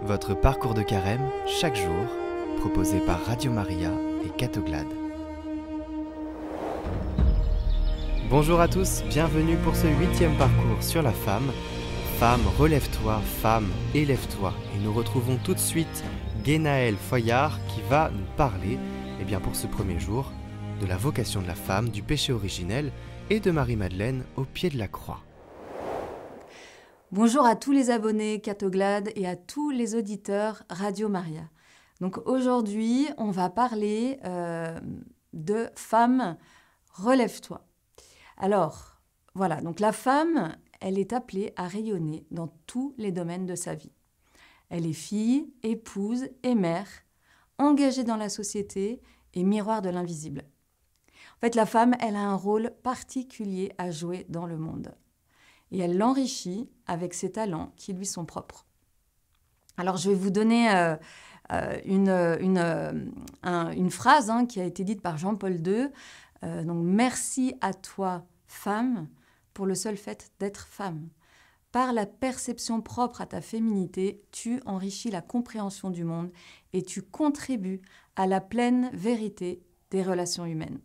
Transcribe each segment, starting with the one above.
Votre parcours de carême, chaque jour, proposé par Radio Maria et Catoglade. Bonjour à tous, bienvenue pour ce 8e parcours sur la femme. Femme, relève-toi, femme, élève-toi. Et nous retrouvons tout de suite Guénaëlle Foyard qui va nous parler, pour ce premier jour, de la vocation de la femme, du péché originel et de Marie-Madeleine au pied de la croix. Bonjour à tous les abonnés Catoglade et à tous les auditeurs Radio Maria. Donc aujourd'hui, on va parler de femme, relève-toi. Alors, voilà, donc la femme, elle est appelée à rayonner dans tous les domaines de sa vie. Elle est fille, épouse et mère, engagée dans la société et miroir de l'invisible. En fait, la femme, elle a un rôle particulier à jouer dans le monde. Et elle l'enrichit avec ses talents qui lui sont propres. Alors, je vais vous donner une phrase qui a été dite par Jean-Paul II. Donc, merci à toi, femme, pour le seul fait d'être femme. Par la perception propre à ta féminité, tu enrichis la compréhension du monde et tu contribues à la pleine vérité des relations humaines.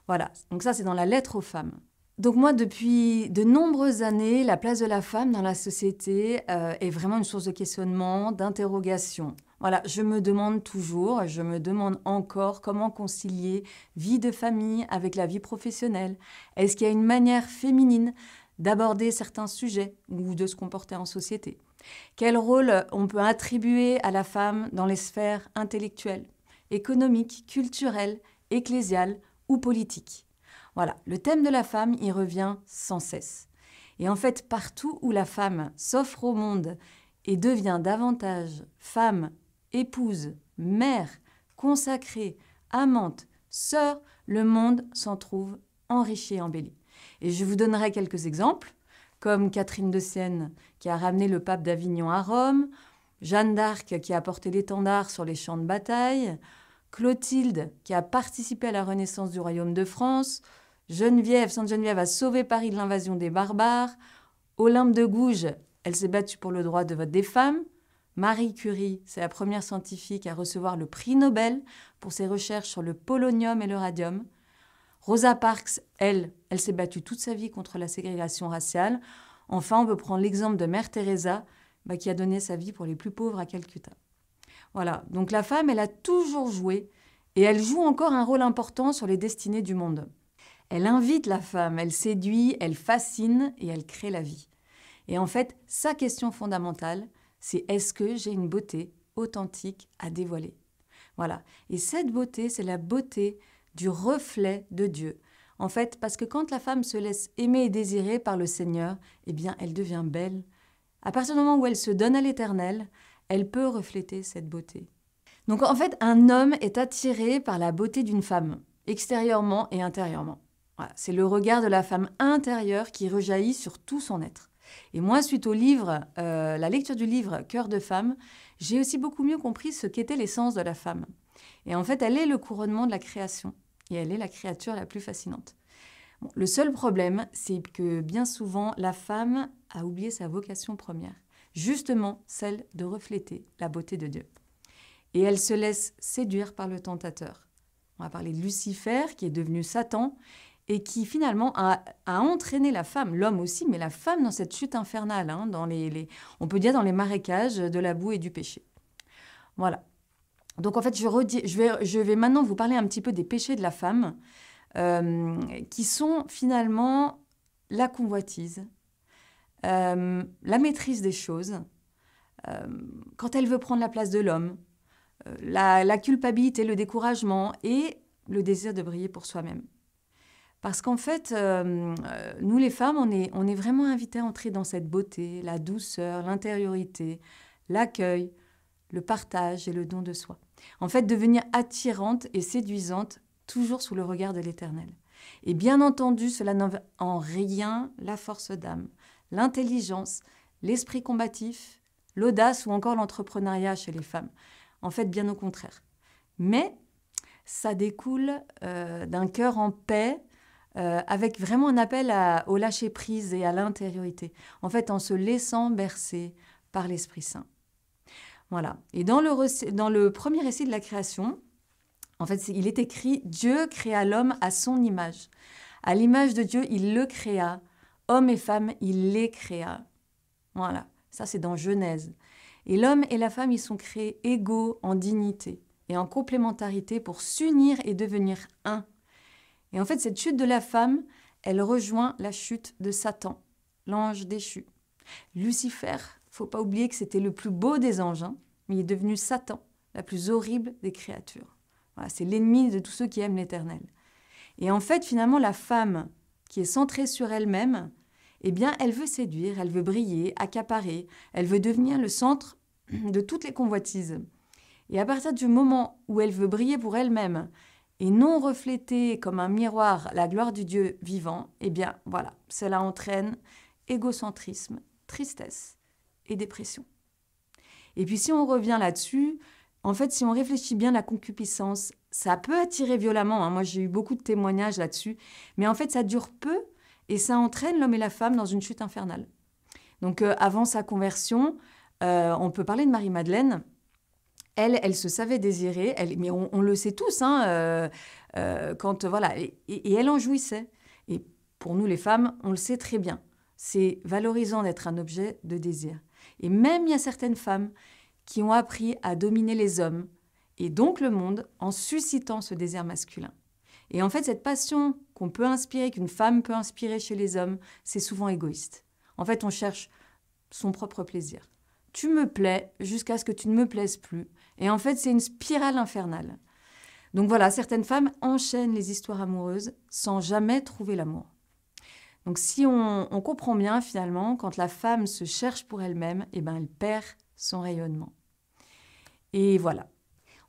Voilà, donc ça c'est dans la lettre aux femmes. Donc moi, depuis de nombreuses années, la place de la femme dans la société est vraiment une source de questionnement, d'interrogation. Voilà, je me demande toujours, je me demande encore comment concilier vie de famille avec la vie professionnelle. Est-ce qu'il y a une manière féminine d'aborder certains sujets ou de se comporter en société? Quel rôle on peut attribuer à la femme dans les sphères intellectuelles, économiques, culturelles, ecclésiales ou politiques? Voilà, le thème de la femme y revient sans cesse. Et en fait, partout où la femme s'offre au monde et devient davantage femme, épouse, mère, consacrée, amante, sœur, le monde s'en trouve enrichi et embelli. Et je vous donnerai quelques exemples, comme Catherine de Sienne qui a ramené le pape d'Avignon à Rome, Jeanne d'Arc qui a porté l'étendard sur les champs de bataille, Clotilde qui a participé à la renaissance du royaume de France, Sainte Geneviève a sauvé Paris de l'invasion des barbares, Olympe de Gouges, elle s'est battue pour le droit de vote des femmes, Marie Curie, c'est la première scientifique à recevoir le prix Nobel pour ses recherches sur le polonium et le radium, Rosa Parks, elle s'est battue toute sa vie contre la ségrégation raciale. Enfin, on peut prendre l'exemple de Mère Teresa, qui a donné sa vie pour les plus pauvres à Calcutta. Voilà, donc la femme, elle a toujours joué et elle joue encore un rôle important sur les destinées du monde. Elle invite la femme, elle séduit, elle fascine et elle crée la vie. Et en fait, sa question fondamentale, c'est est-ce que j'ai une beauté authentique à dévoiler? Voilà, et cette beauté, c'est la beauté du reflet de Dieu. En fait, parce que quand la femme se laisse aimer et désirer par le Seigneur, elle devient belle. À partir du moment où elle se donne à l'Éternel, elle peut refléter cette beauté. Donc en fait, un homme est attiré par la beauté d'une femme, extérieurement et intérieurement. Voilà, c'est le regard de la femme intérieure qui rejaillit sur tout son être. Et moi, suite au livre, la lecture du livre « Cœur de femme », j'ai aussi beaucoup mieux compris ce qu'était l'essence de la femme. Et en fait, elle est le couronnement de la création. Et elle est la créature la plus fascinante. Bon, le seul problème, c'est que bien souvent, la femme a oublié sa vocation première. Justement, celle de refléter la beauté de Dieu. Et elle se laisse séduire par le tentateur. On va parler de Lucifer, qui est devenu Satan, et qui finalement a entraîné la femme, l'homme aussi, mais la femme dans cette chute infernale, on peut dire dans les marécages de la boue et du péché. Voilà. Donc en fait, je vais maintenant vous parler un petit peu des péchés de la femme, qui sont finalement la convoitise, la maîtrise des choses, quand elle veut prendre la place de l'homme, la culpabilité, le découragement et le désir de briller pour soi-même. Parce qu'en fait, nous les femmes, on est vraiment invitées à entrer dans cette beauté, la douceur, l'intériorité, l'accueil, le partage et le don de soi. En fait, devenir attirante et séduisante, toujours sous le regard de l'Éternel. Et bien entendu, cela n'enlève en rien la force d'âme, l'intelligence, l'esprit combatif, l'audace ou encore l'entrepreneuriat chez les femmes. En fait, bien au contraire. Mais ça découle d'un cœur en paix, avec vraiment un appel au lâcher-prise et à l'intériorité. En fait, en se laissant bercer par l'Esprit Saint. Voilà. Et dans le premier récit de la création, en fait, il est écrit « Dieu créa l'homme à son image. À l'image de Dieu, il le créa. Hommes et femmes, il les créa. » Voilà. Ça, c'est dans Genèse. Et l'homme et la femme, ils sont créés égaux en dignité et en complémentarité pour s'unir et devenir un. Et en fait, cette chute de la femme, elle rejoint la chute de Satan, l'ange déchu. Lucifer, faut pas oublier que c'était le plus beau des anges, hein, mais il est devenu Satan, la plus horrible des créatures. Voilà, c'est l'ennemi de tous ceux qui aiment l'Éternel. Et en fait, finalement, la femme qui est centrée sur elle-même, eh bien, elle veut séduire, elle veut briller, accaparer, elle veut devenir le centre de toutes les convoitises. Et à partir du moment où elle veut briller pour elle-même et non refléter comme un miroir la gloire du Dieu vivant, eh bien, voilà, cela entraîne égocentrisme, tristesse et dépression. Et puis, si on revient là-dessus, en fait, si on réfléchit bien, la concupiscence, ça peut attirer violemment. Hein. Moi, j'ai eu beaucoup de témoignages là-dessus. Mais en fait, ça dure peu et ça entraîne l'homme et la femme dans une chute infernale. Donc, avant sa conversion, on peut parler de Marie-Madeleine. Elle se savait désirée, mais on le sait tous, hein, quand, voilà, et elle en jouissait. Et pour nous, les femmes, on le sait très bien. C'est valorisant d'être un objet de désir. Et même, il y a certaines femmes qui ont appris à dominer les hommes et donc le monde en suscitant ce désir masculin. Et en fait, cette passion qu'on peut inspirer, qu'une femme peut inspirer chez les hommes, c'est souvent égoïste. En fait, on cherche son propre plaisir. Tu me plais jusqu'à ce que tu ne me plaises plus. Et en fait, c'est une spirale infernale. Donc voilà, certaines femmes enchaînent les histoires amoureuses sans jamais trouver l'amour. Donc si on comprend bien, finalement, quand la femme se cherche pour elle-même, eh ben, elle perd son rayonnement. Et voilà.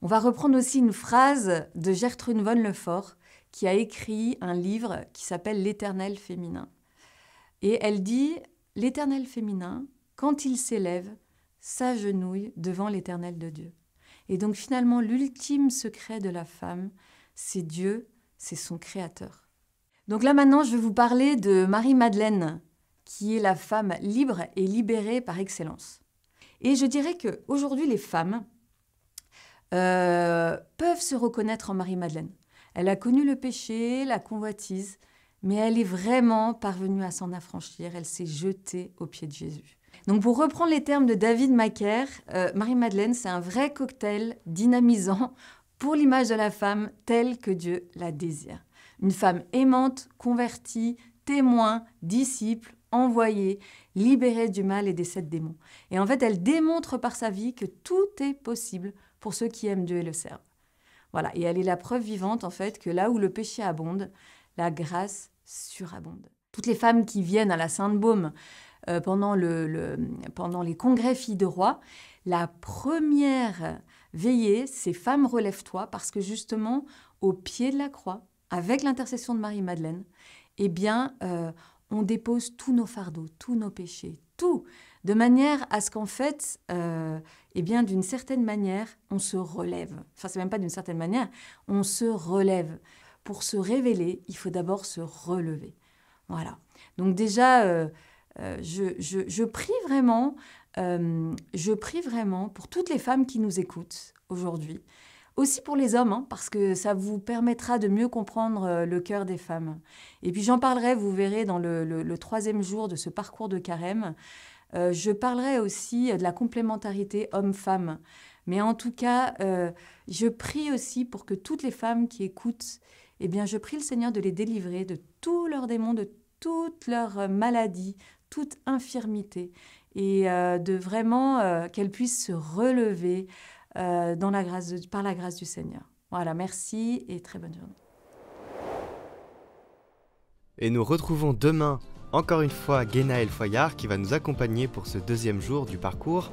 On va reprendre aussi une phrase de Gertrude von Lefort, qui a écrit un livre qui s'appelle « L'Éternel féminin ». Et elle dit « L'Éternel féminin, quand il s'élève, s'agenouille devant l'Éternel de Dieu. » Et donc finalement, l'ultime secret de la femme, c'est Dieu, c'est son créateur. Donc là maintenant, je vais vous parler de Marie-Madeleine, qui est la femme libre et libérée par excellence. Et je dirais qu'aujourd'hui, les femmes peuvent se reconnaître en Marie-Madeleine. Elle a connu le péché, la convoitise, mais elle est vraiment parvenue à s'en affranchir. Elle s'est jetée aux pieds de Jésus. Donc pour reprendre les termes de David Macaire, Marie-Madeleine, c'est un vrai cocktail dynamisant pour l'image de la femme telle que Dieu la désire. Une femme aimante, convertie, témoin, disciple, envoyée, libérée du mal et des 7 démons. Et en fait, elle démontre par sa vie que tout est possible pour ceux qui aiment Dieu et le servent. Voilà, et elle est la preuve vivante, en fait, que là où le péché abonde, la grâce surabonde. Toutes les femmes qui viennent à la Sainte-Baume pendant les congrès Filles de Roi, la première veillée, c'est « Femme, relève-toi » parce que justement, au pied de la croix, avec l'intercession de Marie-Madeleine, eh bien, on dépose tous nos fardeaux, tous nos péchés, tout, de manière à ce qu'en fait, eh bien, d'une certaine manière, on se relève. Enfin, c'est même pas d'une certaine manière, on se relève. Pour se révéler, il faut d'abord se relever. Voilà. Donc déjà, je prie vraiment pour toutes les femmes qui nous écoutent aujourd'hui, aussi pour les hommes, hein, parce que ça vous permettra de mieux comprendre le cœur des femmes. Et puis j'en parlerai, vous verrez, dans le 3e jour de ce parcours de carême. Je parlerai aussi de la complémentarité homme-femme. Mais en tout cas, je prie aussi pour que toutes les femmes qui écoutent, eh bien, je prie le Seigneur de les délivrer de tous leurs démons, de toutes leurs maladies, toute infirmité, et de vraiment qu'elles puissent se relever par la grâce du Seigneur. Voilà, merci et très bonne journée. Et nous retrouvons demain, encore une fois, Guénaëlle Foyard qui va nous accompagner pour ce 2e jour du parcours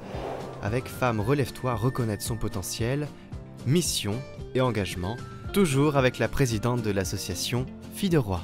avec Femme, relève-toi, reconnaître son potentiel, mission et engagement, toujours avec la présidente de l'association Filles de Roi.